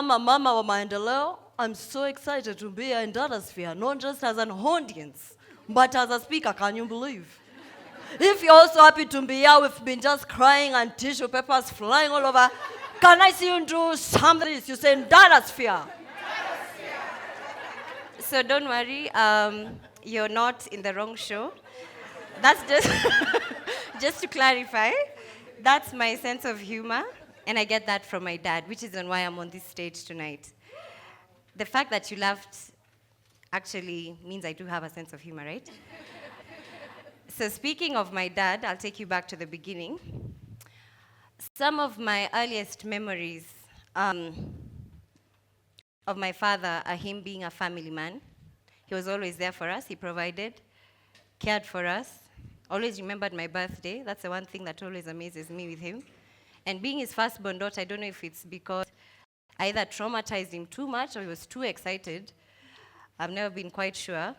Mama wa Maendeleo, I'm so excited to be in Data Sphere, not just as an audience, but as a speaker. Can you believe? If you're also happy to be here, we've been just crying and tissue papers flying all over. Can I see you do something? You say Data Sphere. So don't worry, you're not in the wrong show. That's just, just to clarify, that's my sense of humor, and I get that from my dad, which is why I'm on this stage tonight. The fact that you laughed actually means I do have a sense of humor, right? So speaking of my dad, I'll take you back to the beginning. Some of my earliest memories of my father are him being a family man. He was always there for us. He provided, cared for us, always remembered my birthday. That's the one thing that always amazes me with him. And being his firstborn daughter, I don't know if it's because I either traumatized him too much or he was too excited. I've never been quite sure.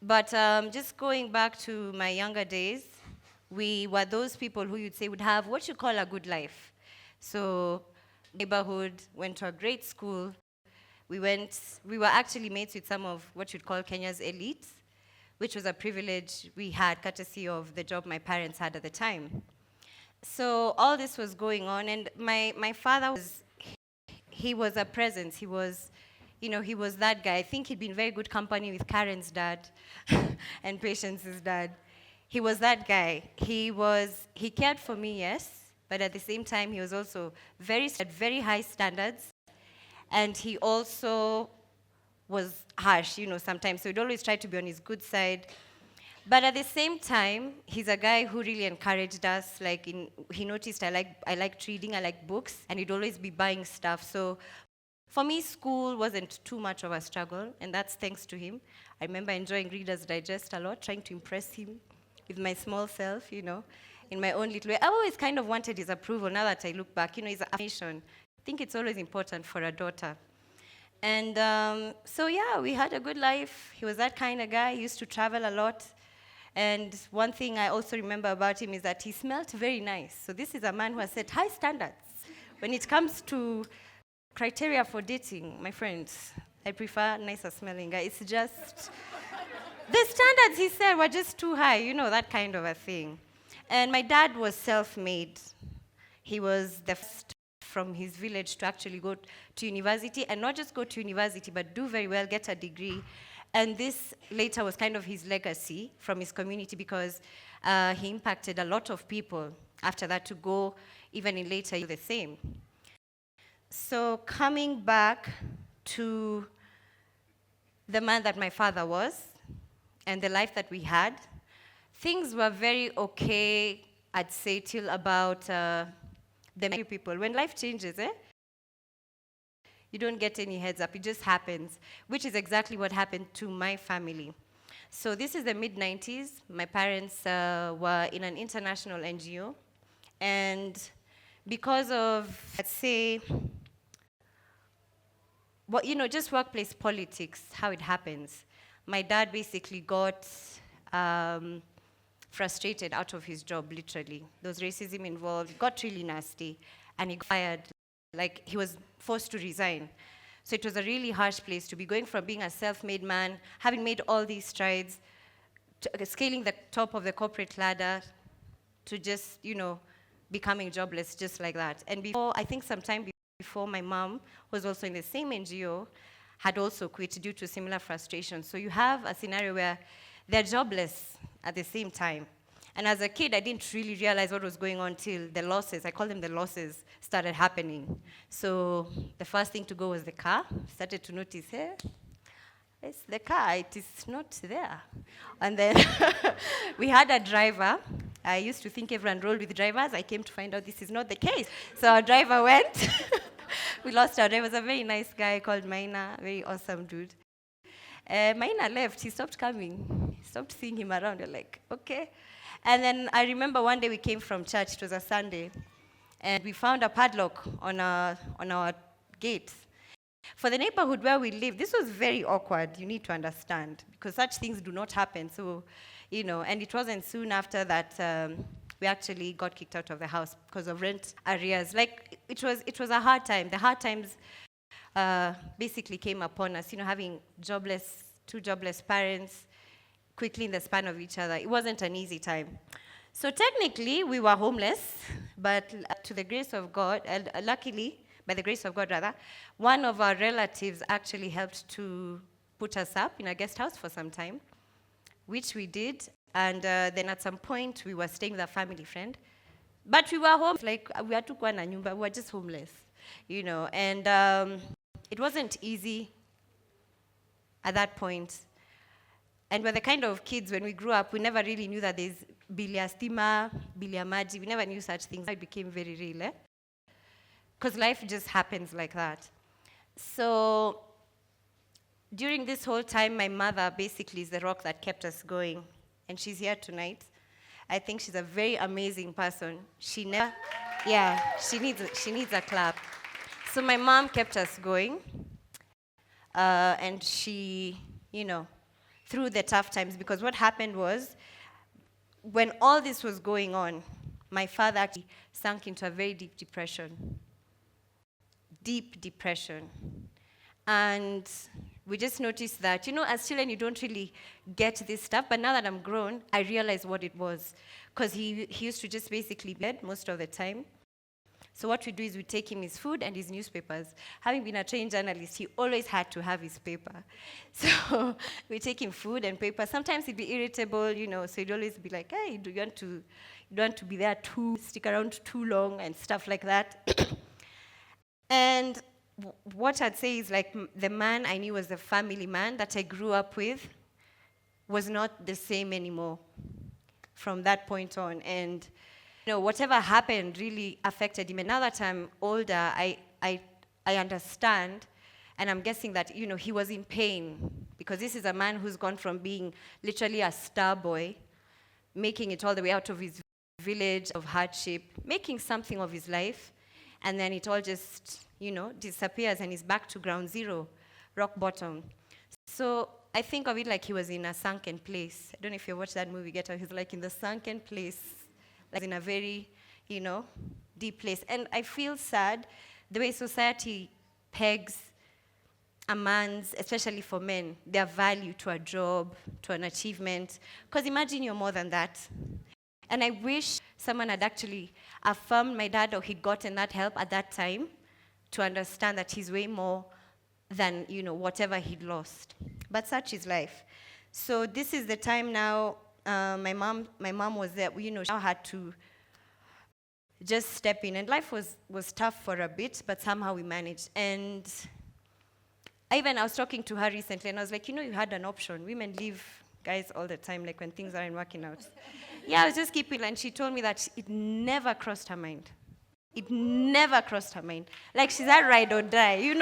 But just going back to my younger days, we were those people who you'd say would have what you call a good life. So neighborhood, went to a great school. We were actually mates with some of what you'd call Kenya's elites, which was a privilege we had courtesy of the job my parents had at the time. So all this was going on, and my father he was a presence. He was that guy. I think he'd been very good company with Karen's dad and Patience's dad. He was that guy. He cared for me, yes, but at the same time, he was also at very high standards, and he also was harsh, sometimes. So he'd always try to be on his good side. But at the same time, he's a guy who really encouraged us. He noticed I like reading, I like books, and he'd always be buying stuff. So for me, school wasn't too much of a struggle, and that's thanks to him. I remember enjoying Reader's Digest a lot, trying to impress him with my small self, in my own little way. I always kind of wanted his approval. Now that I look back, his affirmation. I think it's always important for a daughter. And so yeah, we had a good life. He was that kind of guy. He used to travel a lot. And one thing I also remember about him is that he smelled very nice. So this is a man who has set high standards. When it comes to criteria for dating, my friends, I prefer nicer smelling guy. It's just, the standards he said were just too high, that kind of a thing. And my dad was self-made. He was the first from his village to actually go to university, and not just go to university, but do very well, get a degree. And this later was kind of his legacy from his community, because he impacted a lot of people after that to go, even in later, the same. So coming back to the man that my father was and the life that we had, things were very okay, I'd say, till about the people. When life changes, you don't get any heads up, it just happens, which is exactly what happened to my family. So this is the mid-90s. My parents were in an international NGO, and because of, let's say, just workplace politics, how it happens, my dad basically got frustrated out of his job, literally. There was racism involved, got really nasty, and he got fired. He was forced to resign. So it was a really harsh place to be, going from being a self-made man, having made all these strides, to scaling the top of the corporate ladder, to just, becoming jobless just like that. And I think sometime before, my mom, who was also in the same NGO, had also quit due to similar frustration. So you have a scenario where they're jobless at the same time. And as a kid, I didn't really realize what was going on till the losses, I call them the losses, started happening. So the first thing to go was the car. Started to notice, hey, it's the car, it is not there. And then we had a driver. I used to think everyone rolled with drivers. I came to find out this is not the case. So our driver went. We lost our driver. He was a very nice guy called Maina, very awesome dude. Maina left, he stopped coming. Stopped seeing him around. We're like, okay. And then I remember one day we came from church, it was a Sunday, and we found a padlock on our gate. For the neighborhood where we live, this was very awkward, you need to understand, because such things do not happen. So, and it wasn't soon after that we actually got kicked out of the house because of rent arrears. It was a hard time. The hard times basically came upon us, having two jobless parents, quickly in the span of each other. It wasn't an easy time. So technically, we were homeless, but to the grace of God, and luckily, by the grace of God rather, one of our relatives actually helped to put us up in a guest house for some time, which we did. And then at some point, we were staying with a family friend. But we were home, like we had to go on a nyumba, we were just homeless, and it wasn't easy at that point. And we're the kind of kids, when we grew up, we never really knew that there's bilia stima, bilia maji. We never knew such things. It became very real, because life just happens like that. So during this whole time, my mother basically is the rock that kept us going. And she's here tonight. I think she's a very amazing person. She needs a clap. So my mom kept us going. And she, through the tough times, because what happened was, when all this was going on, my father actually sunk into a very deep depression. Deep depression. And we just noticed that, as children, you don't really get this stuff. But now that I'm grown, I realize what it was. Because he used to just basically bed most of the time. So what we do is we take him his food and his newspapers. Having been a trained journalist, he always had to have his paper. So we take him food and paper. Sometimes he'd be irritable, so he'd always be like, hey, do you want to be there stick around too long and stuff like that. And what I'd say is, like, the man I knew was the family man that I grew up with was not the same anymore from that point on. And whatever happened really affected him. And now that I'm older, I understand, and I'm guessing that, he was in pain, because this is a man who's gone from being literally a star boy, making it all the way out of his village of hardship, making something of his life, and then it all just, disappears, and he's back to ground zero, rock bottom. So I think of it like he was in a sunken place. I don't know if you watched that movie, Get Out. He's like in the sunken place, like in a very, deep place. And I feel sad the way society pegs a man's, especially for men, their value to a job, to an achievement. Because imagine you're more than that. And I wish someone had actually affirmed my dad, or he'd gotten that help at that time to understand that he's way more than, whatever he'd lost. But such is life. So this is the time now. My mom was there. She now had to just step in, and life was tough for a bit, but somehow we managed. And I was talking to her recently, and I was like, you had an option. Women leave guys all the time, like when things aren't working out. Yeah, I was just keeping, and she told me that it never crossed her mind. It never crossed her mind. Like, she's a ride or die,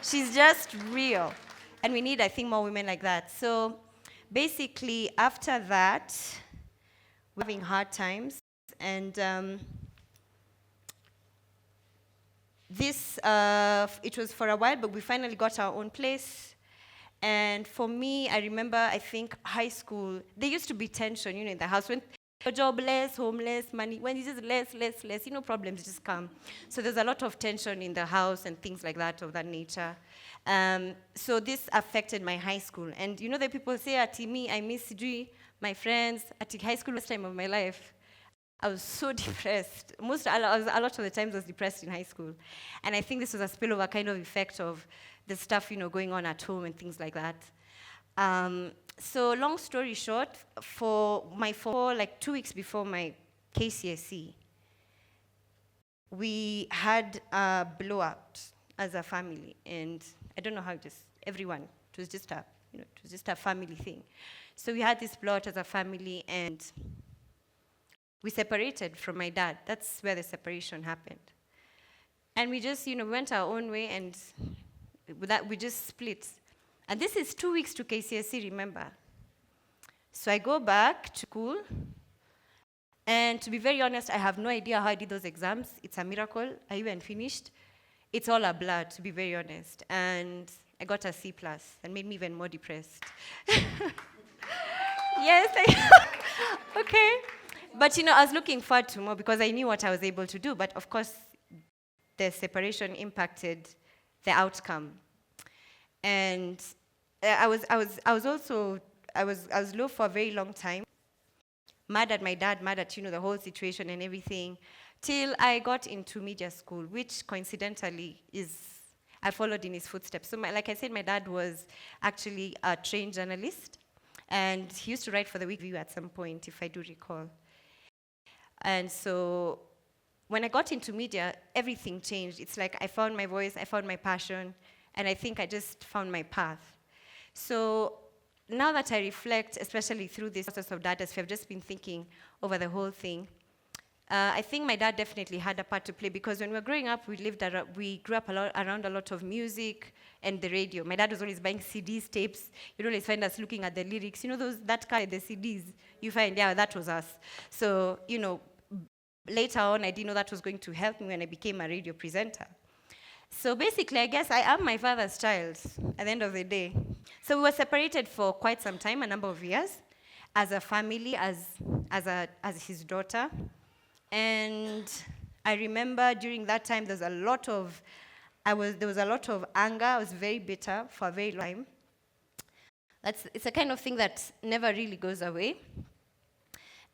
She's just real. And we need, I think, more women like that. So basically, after that, we're having hard times. And it was for a while, but we finally got our own place. And for me, I remember, I think, high school, there used to be tension, in the house. When you're jobless, homeless, money, when it's just less, problems just come. So there's a lot of tension in the house and things like that, of that nature. So this affected my high school. And the people say, Ati me, I miss G, my friends, at high school, last time of my life. I was so depressed. A lot of the times I was depressed in high school. And I think this was a spillover kind of effect of the stuff, going on at home and things like that. So long story short, for 2 weeks before my KCSE, we had a blowout as a family. And I don't know how everyone, it was just a family thing. So we had this blowout as a family, and we separated from my dad. That's where the separation happened. And we just, went our own way, and with that, we just split. And this is 2 weeks to KCSE, remember. So I go back to school, and to be very honest, I have no idea how I did those exams. It's a miracle. I even finished. It's all a blur, to be very honest. And I got a C+, and made me even more depressed. Yes, okay. But, I was looking forward to more, because I knew what I was able to do. But, of course, the separation impacted the outcome. And I was low for a very long time, mad at my dad, mad at, the whole situation and everything, till I got into media school, which coincidentally I followed in his footsteps. So like I said, my dad was actually a trained journalist, and he used to write for the Week View at some point, if I do recall. And so when I got into media, everything changed. It's like I found my voice, I found my passion, and I think I just found my path. So now that I reflect, especially through this process of dad, as I've just been thinking over the whole thing, I think my dad definitely had a part to play, because when we were growing up, we grew up around a lot of music and the radio. My dad was always buying CDs, tapes. You'd always find us looking at the lyrics. That kind of the CDs, you find, yeah, that was us. So, later on, I didn't know that was going to help me when I became a radio presenter. So basically, I guess I am my father's child at the end of the day. So we were separated for quite some time, a number of years, as a family, as his daughter. And I remember during that time, there was a lot of anger. I was very bitter for a very long time. It's a kind of thing that never really goes away.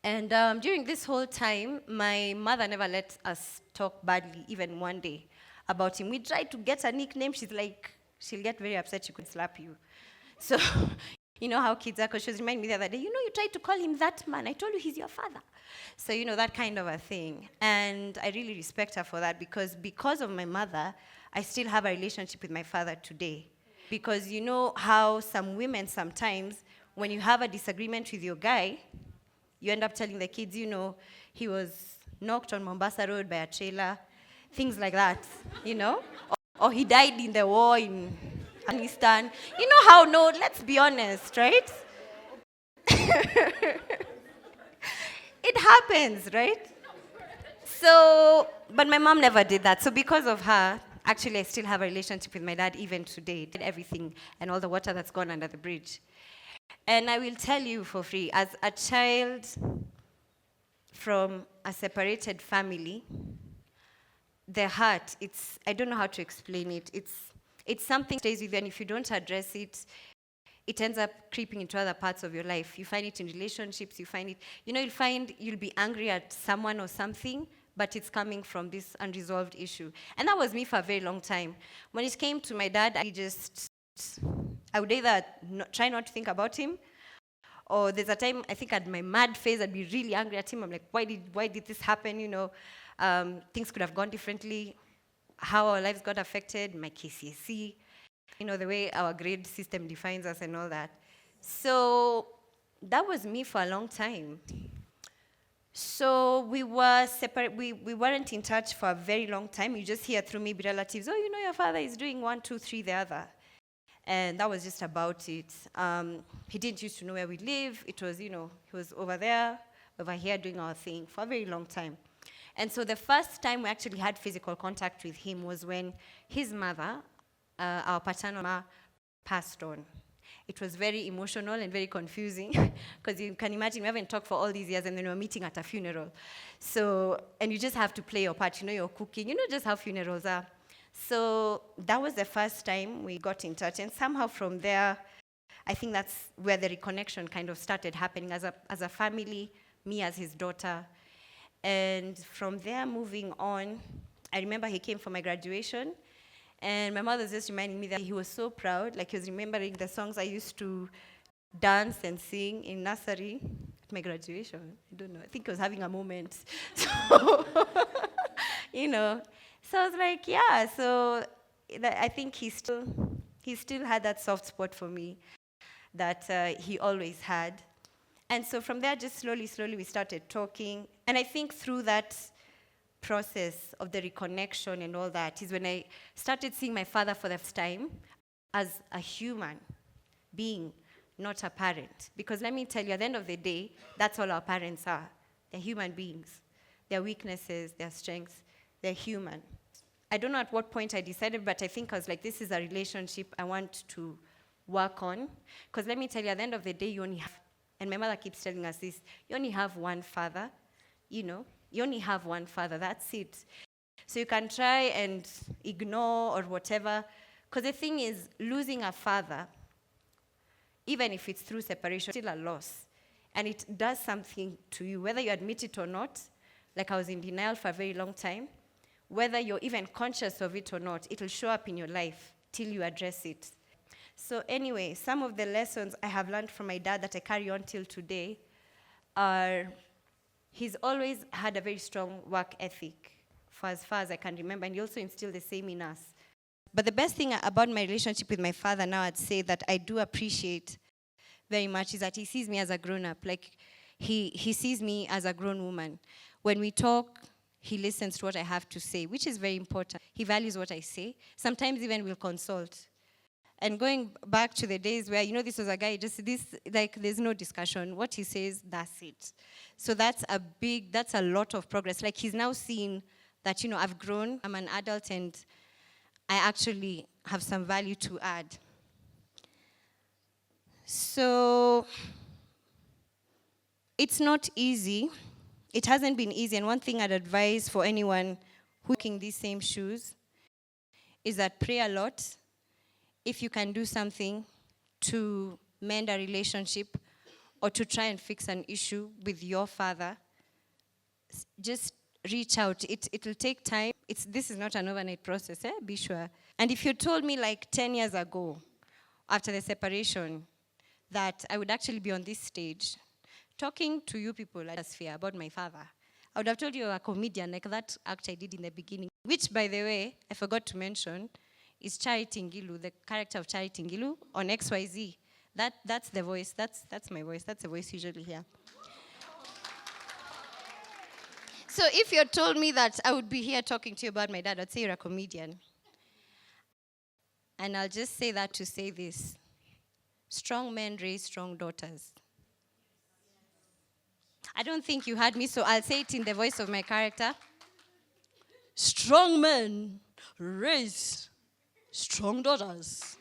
And during this whole time, my mother never let us talk badly, even one day, about him. We tried to get a nickname. She's like, she'll get very upset. She could slap you. So, you know how kids are, because she was reminding me the other day, you tried to call him that man. I told you he's your father. So, that kind of a thing. And I really respect her for that, because of my mother, I still have a relationship with my father today. Because you know how some women sometimes, when you have a disagreement with your guy, you end up telling the kids, he was knocked on Mombasa Road by a trailer, things like that, Or he died in the war in Afghanistan. You know how, no, let's be honest, right? It happens, right? So, but my mom never did that. So because of her, actually I still have a relationship with my dad even today. Did everything and all the water that's gone under the bridge. And I will tell you for free, as a child from a separated family, the heart, I don't know how to explain it. It's something that stays with you, and if you don't address it, it ends up creeping into other parts of your life. You find it in relationships, you find it, you'll be angry at someone or something, but it's coming from this unresolved issue. And that was me for a very long time. When it came to my dad, I would either try not to think about him, or there's a time I think at my mad phase, I'd be really angry at him. I'm like, why did this happen? Things could have gone differently. How our lives got affected, my KCSE, the way our grade system defines us and all that. So that was me for a long time. So we were separate. We weren't in touch for a very long time. You just hear through maybe relatives, your father is doing 1, 2, 3, the other. And that was just about it. He didn't used to know where we live. It was, he was over there, over here doing our thing for a very long time. And so the first time we actually had physical contact with him was when his mother, our paternal mother, passed on. It was very emotional and very confusing, because you can imagine we haven't talked for all these years, and then we're meeting at a funeral. So, and you just have to play your part, you're cooking, just how funerals are. So that was the first time we got in touch, and somehow from there, I think that's where the reconnection kind of started happening as a family, me as his daughter. And from there, moving on, I remember he came for my graduation, and my mother was just reminding me that he was so proud, like he was remembering the songs I used to dance and sing in nursery at my graduation. I don't know, I think I was having a moment. So, So I was like, yeah, so I think he still had that soft spot for me that he always had. And so from there, just slowly, we started talking. And I think through that process of the reconnection and all that is when I started seeing my father for the first time as a human being, not a parent. Because let me tell you, at the end of the day, that's all our parents are. They're human beings. Their weaknesses, their strengths, they're human. I don't know at what point I decided, but I think I was like, this is a relationship I want to work on. Because let me tell you, at the end of the day, you only have, and my mother keeps telling us this, you only have one father, you only have one father, that's it. So you can try and ignore or whatever. Because the thing is, losing a father, even if it's through separation, it's still a loss. And it does something to you, whether you admit it or not. Like I was in denial for a very long time. Whether you're even conscious of it or not, it'll show up in your life till you address it. So anyway, some of the lessons I have learned from my dad that I carry on till today are, he's always had a very strong work ethic for as far as I can remember, and he also instilled the same in us. But the best thing about my relationship with my father now, I'd say that I do appreciate very much, is that he sees me as a grown-up. Like, he sees me as a grown woman. When we talk, he listens to what I have to say, which is very important. He values what I say. Sometimes even we'll consult. And going back to the days where, this was a guy, just this, like, there's no discussion. What he says, that's it. So that's a lot of progress. Like, he's now seen that, I've grown, I'm an adult, and I actually have some value to add. So it's not easy. It hasn't been easy. And one thing I'd advise for anyone who's in these same shoes is that pray a lot. If you can do something to mend a relationship or to try and fix an issue with your father, just reach out. It will take time. This is not an overnight process, be sure. And if you told me like 10 years ago, after the separation, that I would actually be on this stage talking to you people at Sphere about my father, I would have told you a comedian like that act I did in the beginning, which, by the way, I forgot to mention, is Charity Ngilu, the character of Charity Ngilu on XYZ. That's the voice. That's my voice. That's the voice usually here. So if you told me that I would be here talking to you about my dad, I'd say you're a comedian. And I'll just say that to say this. Strong men raise strong daughters. I don't think you heard me, so I'll say it in the voice of my character. Strong men raise strong daughters.